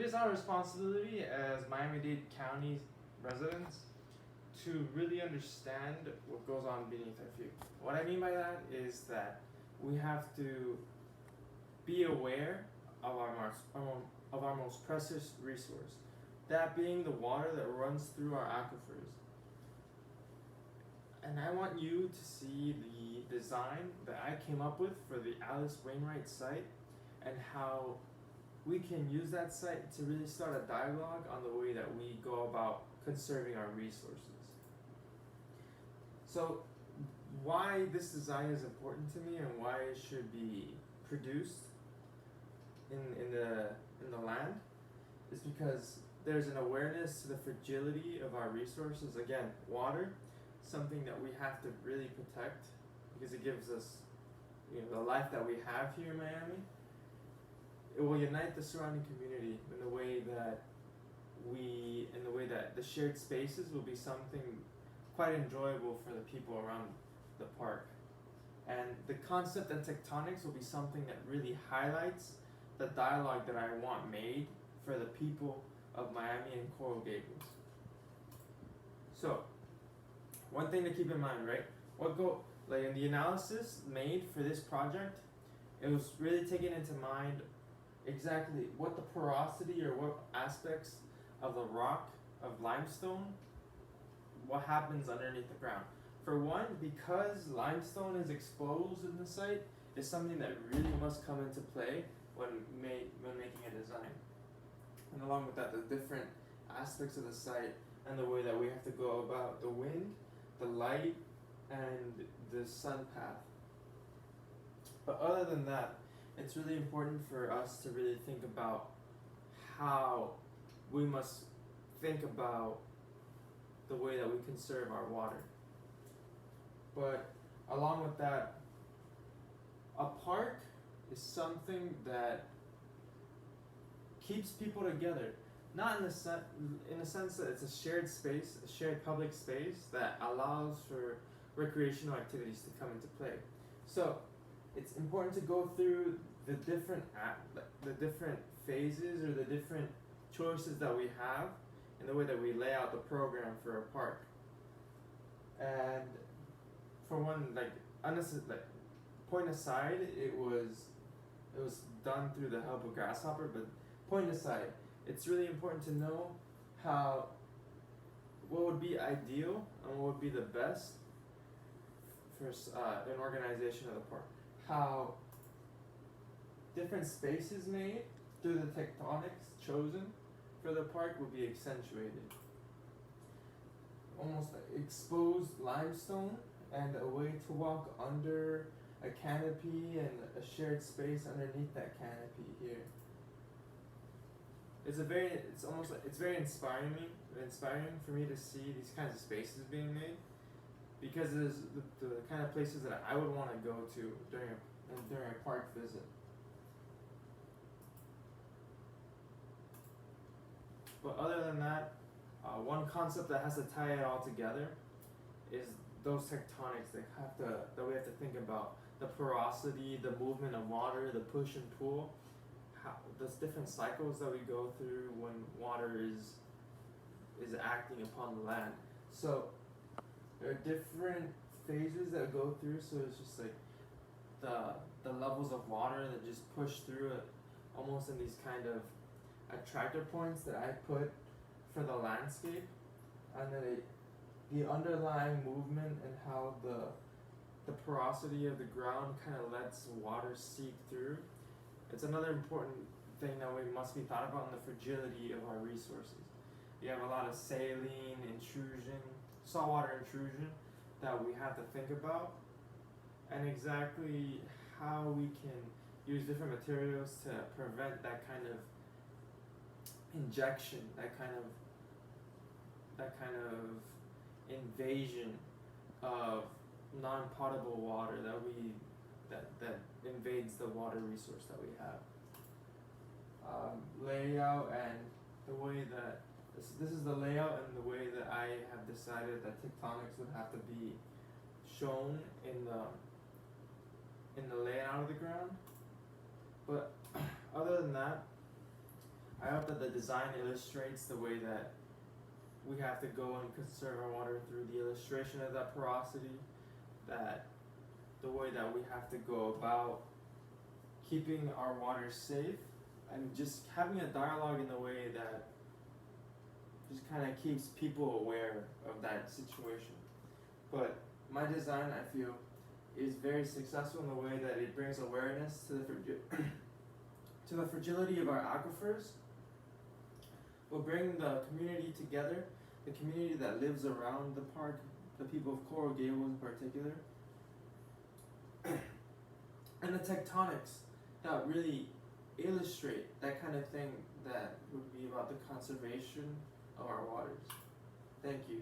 is our responsibility as Miami-Dade County residents to really understand what goes on beneath our feet. What I mean by that is that we have to be aware of our most precious resource, that being the water that runs through our aquifers. And I want you to see the design that I came up with for the Alice Wainwright site and how we can use that site to really start a dialogue on the way that we go about conserving our resources. So why this design is important to me and why it should be produced in the land is because there's an awareness to the fragility of our resources. Again, water, something that we have to really protect because it gives us, the life that we have here in Miami. It will unite the surrounding community in the way that the shared spaces will be something quite enjoyable for the people around the park. And the concept and tectonics will be something that really highlights the dialogue that I want made for the people of Miami and Coral Gables. So, one thing to keep in mind, right? In the analysis made for this project, it was really taking into mind exactly what the porosity or what aspects of the rock of limestone, what happens underneath the ground. For one, because limestone is exposed in the site, is something that really must come into play when making a design. And along with that, the different aspects of the site and the way that we have to go about the wind, the light, and the sun path. But other than that, it's really important for us to really think about how we must think about the way that we conserve our water. But along with that, a park is something that keeps people together. Not in a sense that it's a shared space, a shared public space that allows for recreational activities to come into play. So it's important to go through the different phases or the different choices that we have in the way that we lay out the program for a park. And for one, point aside, it was done through the help of Grasshopper, but point aside, it's really important to know what would be ideal and what would be the best for an organization of the park. How different spaces made through the tectonics chosen for the park will be accentuated. Almost like exposed limestone and a way to walk under a canopy and a shared space underneath that canopy here. It's very inspiring for me to see these kinds of spaces being made, because it is the kind of places that I would want to go to during a park visit. But other than that, one concept that has to tie it all together is those tectonics that we have to think about: the porosity, the movement of water, the push and pull, those different cycles that we go through when water is acting upon the land. So there are different phases that go through. So it's just like the levels of water that just push through it, almost in these kind of attractor points that I put for the landscape, and then the underlying movement and how the porosity of the ground kind of lets water seep through. It's another important thing that we must be thought about in the fragility of our resources. We have a lot of saline intrusion, saltwater intrusion that we have to think about, and exactly how we can use different materials to prevent that kind of injection, that kind of invasion of non-potable water that invades the water resource that we have. Layout and the way that this is the layout and the way that I have decided that tectonics would have to be shown in the layout of the ground. But other than that, I hope that the design illustrates the way that we have to go and conserve our water through the illustration of that porosity, that the way that we have to go about keeping our water safe, and just having a dialogue in a way that just kind of keeps people aware of that situation. But my design, I feel, is very successful in the way that it brings awareness to to the fragility of our aquifers. Will bring the community together, the community that lives around the park, the people of Coral Gables in particular, and the tectonics that really illustrate that kind of thing that would be about the conservation of our waters. Thank you.